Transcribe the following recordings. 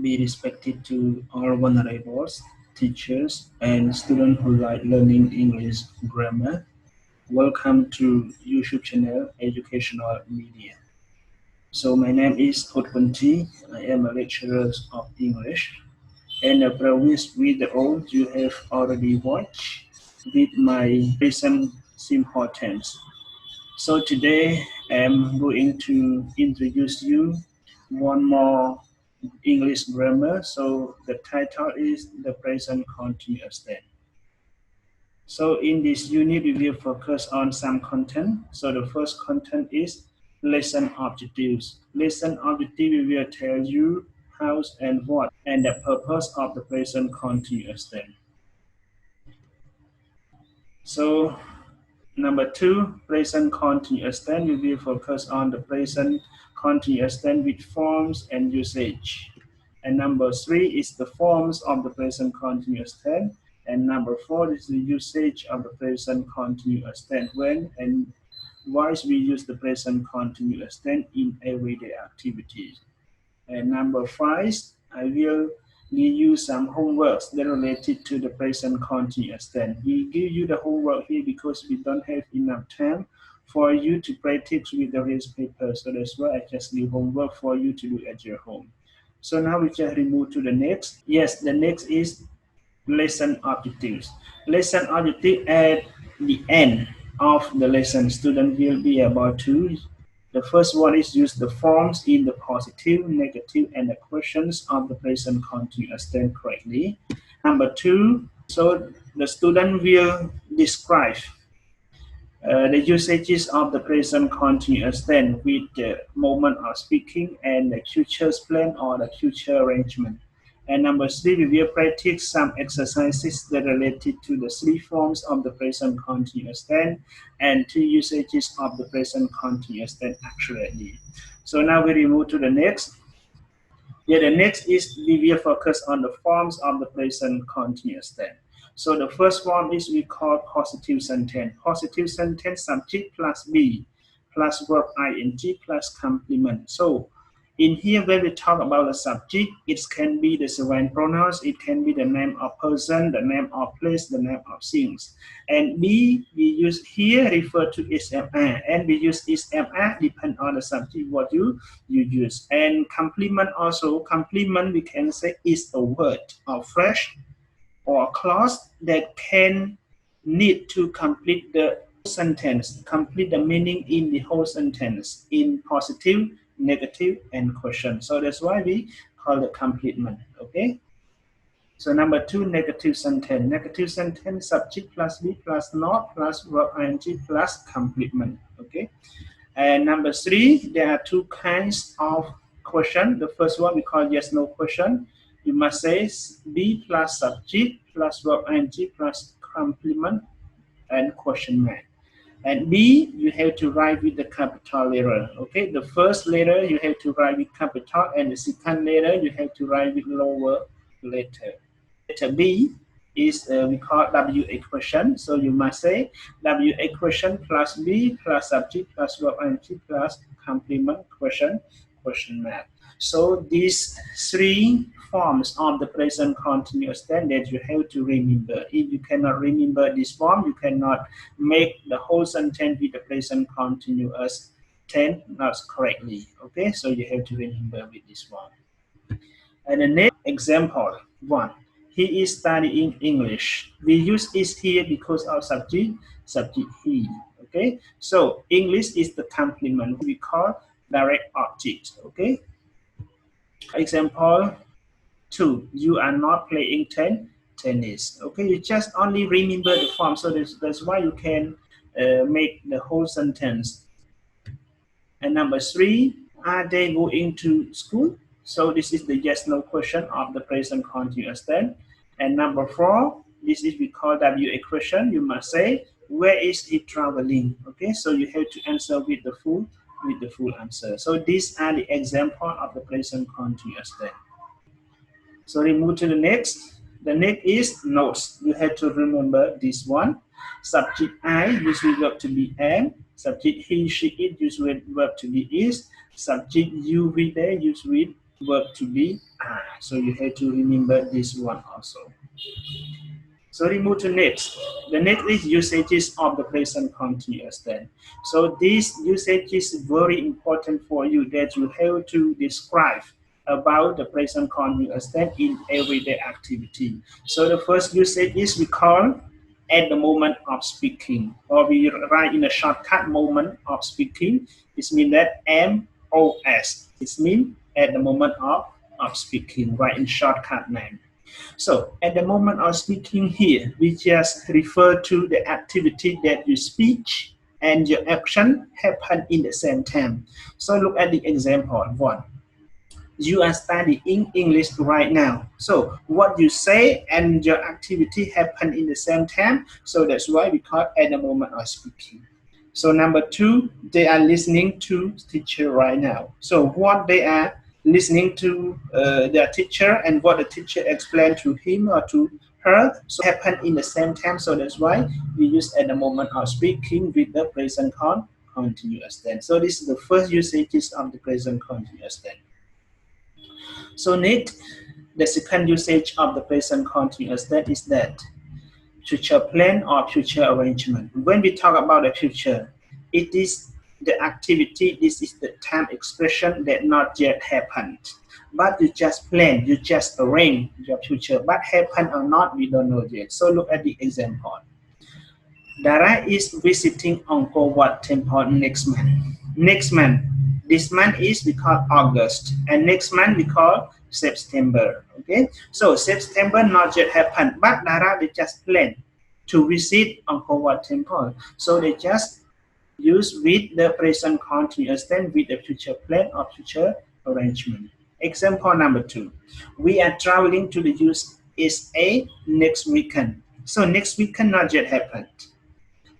be respected to all vulnerables, teachers, and students who like learning English grammar. Welcome to YouTube channel Educational Media. So my name is Hotpunti. I am a lecturer of English, and the previous video you have already watched with my recent importance. So today I'm going to introduce you one more English grammar. So the title is the present continuous tense. So in this unit, we will focus on some content. So the first content is lesson objectives. Lesson objective will tell you how and what and the purpose of the present continuous tense. So number two, present continuous tense. We will focus on the present continuous tense with forms and usage. And number three is the forms of the present continuous tense. And number four is the usage of the present continuous tense. When and why we use the present continuous tense in everyday activities. And number five, I will give you some homeworks that are related to the present continuous tense. We give you the homework here because we don't have enough time for you to practice with the raised paper. So that's why I just give homework for you to do at your home. So now we just move to the next. Yes, the next is lesson objectives. Lesson objective at the end of the lesson, student will be about to. The first one is use the forms in the positive, negative, and the questions of the present continuous tense correctly. Number two, so the student will describe the usages of the present continuous tense with the moment of speaking and the future plan or the future arrangement. And number three, we will practice some exercises that are related to the three forms of the present continuous tense and two usages of the present continuous tense accurately. So now we move to the next. Yeah, the next is we will focus on the forms of the present continuous tense. So the first form is we call positive sentence. Positive sentence, subject plus be plus verb ing plus complement. So in here, when we talk about the subject, it can be the servant pronouns, it can be the name of person, the name of place, the name of things. And be we use here refer to isma, and we use isma depend on the subject what you use. And complement also, complement we can say is a word or phrase or clause that can need to complete the sentence, complete the meaning in the whole sentence in positive, negative, and question. So that's why we call it complement. Okay. So number two, negative sentence. Negative sentence, subject plus be plus not plus verb ing plus complement. Okay. And number three, there are two kinds of question. The first one we call yes no question. You must say be plus subject plus verb ing plus complement and question mark. And B, you have to write with the capital letter. Okay, the first letter you have to write with capital, and the second letter you have to write with lower letter. Letter B is we call WA question. So you must say WA question plus B plus subject plus verb ing plus complement question mark. So these three forms of the present continuous tense that you have to remember. If you cannot remember this form, you cannot make the whole sentence with the present continuous tense not correctly. Okay, so you have to remember with this one. And the next example, one. He is studying English. We use is here because of subject he. Okay, so English is the complement we call direct object. Okay. Example 2. You are not playing tennis. Okay, you just only remember the form, so that's why you can make the whole sentence. And number 3, are they going to school? So this is the yes no question of the present continuous tense. And number 4, this is we call WA question. You must say where is he traveling? Okay, so you have to answer with the full answer. So these are the example of the present continuous tense. So we move to the next. The next is notes. You have to remember this one. Subject I usually verb to be am. Subject he, she, it usually verb to be is. Subject you, we, they usually verb to be are. So you have to remember this one also. So we move to next. The next is usages of the present continuous tense. So this usage is very important for you that you have to describe about the present continuous tense in everyday activity. So the first usage is we call at the moment of speaking, or we write in a shortcut moment of speaking. It means that MOS. It means at the moment of speaking, right in shortcut name. So at the moment of speaking here, we just refer to the activity that you speak and your action happen in the same time. So look at the example one. You are studying English right now. So what you say and your activity happen in the same time. So that's why we call at the moment of speaking. So number two, they are listening to teacher right now. So what they are listening to their teacher and what the teacher explained to him or to her so happen in the same time. So that's why we use at the moment of speaking with the present continuous tense. So this is the first usages of the present continuous tense. So next, the second usage of the present continuous tense is that future plan or future arrangement. When we talk about the future, it is the activity, this is the time expression that not yet happened. But you just plan, you just arrange your future. But happen or not, we don't know yet. So look at the example. Dara is visiting Angkor Wat temple next month. Next month. This month is we call August. And next month we call September. Okay. So September not yet happened. But Dara they just plan to visit Angkor Wat temple. So they just use with the present continuous tense with the future plan or future arrangement. Example number two. We are traveling to the USA next weekend. So next weekend not yet happened.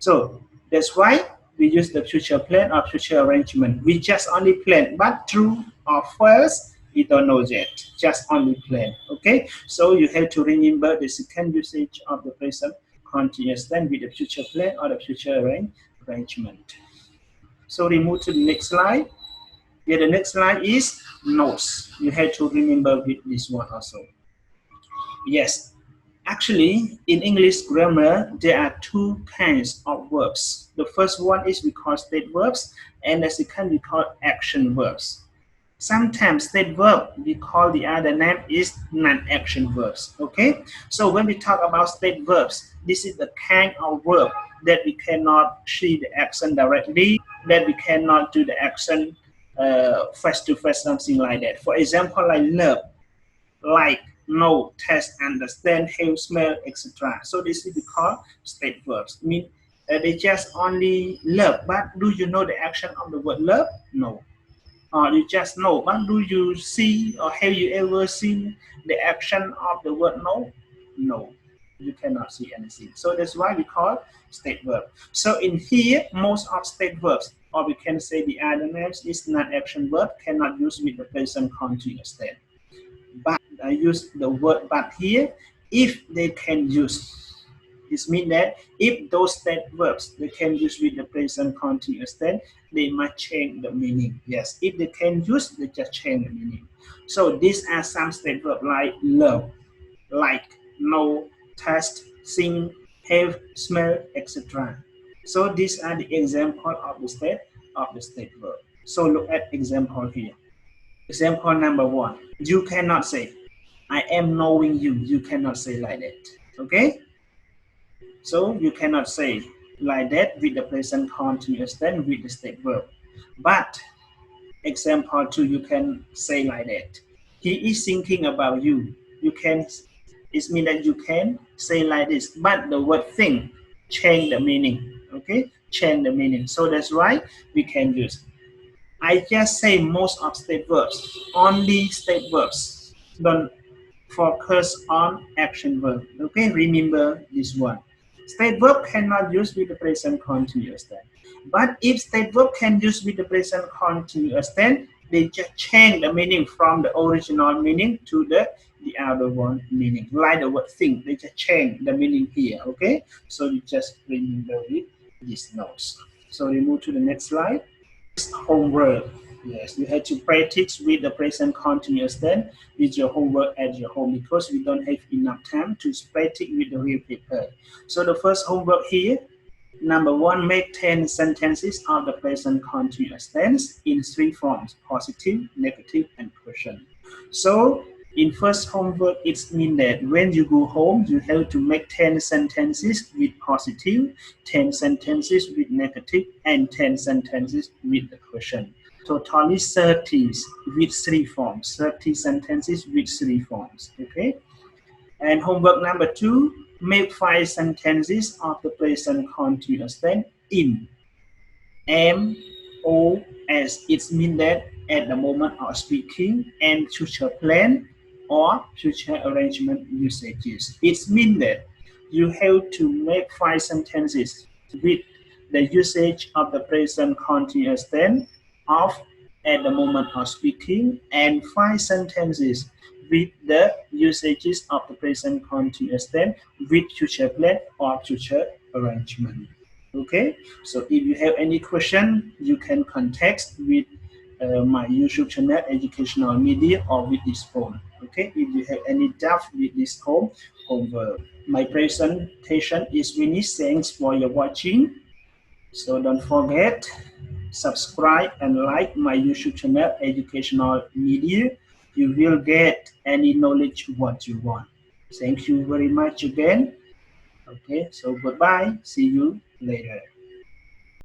So that's why we use the future plan or future arrangement. We just only plan, but true or false, we don't know yet. Just only plan. Okay. So you have to remember the second usage of the present continuous tense with the future plan or the future arrangement. So we move to the next slide. Yeah, the next slide is notes. You have to remember with this one also. Yes, actually, in English grammar, there are two kinds of verbs. The first one is we call state verbs, and the second we call action verbs. Sometimes state verb, we call the other name is non-action verbs. Okay, so when we talk about state verbs, this is the kind of verb that we cannot see the action directly, that we cannot do the action face to face, something like that. For example, like love, like, know, test, understand, hear, smell, etc. So this is called state verbs. I mean, they just only love, but do you know the action of the word love? No. You just know, but do you see or have you ever seen the action of the word no? No, you cannot see anything. So that's why we call state verb. So in here, most of state verbs, or we can say the other names is non-action verb, cannot use with the present continuous tense. But I use the word but here if they can use. This means that if those state verbs they can use with the present continuous tense, they might change the meaning. Yes, if they can use, they just change the meaning. So these are some state verbs like love, like, know, taste, sing, have, smell, etc. So these are the example of the state verb. So look at example here. Example number one. You cannot say, I am knowing you. You cannot say like that. Okay? So you cannot say like that with the present continuous tense with the state verb. But example two, you can say like that. He is thinking about you. You can, it means that you can say like this. But the word think change the meaning. Okay? Change the meaning. So that's why we can use. I just say most of state verbs. Only state verbs. Don't focus on action verb. Okay, remember this one. State verb cannot use with the present continuous tense. But if state verb can use with the present continuous tense, they just change the meaning from the original meaning to the other one meaning. Like the word think, they just change the meaning here. Okay, so you just remember with these notes. So we move to the next slide. Homework. Yes, you have to practice with the present continuous tense with your homework at your home because we don't have enough time to practice with the real paper. So the first homework here, number one, make 10 sentences of the present continuous tense in three forms: positive, negative, and question. So in first homework, it means that when you go home, you have to make 10 sentences with positive, 10 sentences with negative, and 10 sentences with the question. Totally 30 with three forms, 30 sentences with three forms. Okay. And homework number two, make 5 sentences of the present continuous tense in MOS. It means that at the moment of speaking and future plan or future arrangement usages. It means that you have to make 5 sentences with the usage of the present continuous tense of at the moment of speaking and 5 sentences with the usages of the present continuous tense with future plan or future arrangement. Okay, so if you have any question, you can contact with my YouTube channel, Educational Media, or with this phone. Okay, if you have any doubt with this homework. My presentation is finished. Thanks for your watching. So don't forget, subscribe and like my YouTube channel, Educational Media. You will get any knowledge what you want. Thank you very much again. Okay, so goodbye. See you later.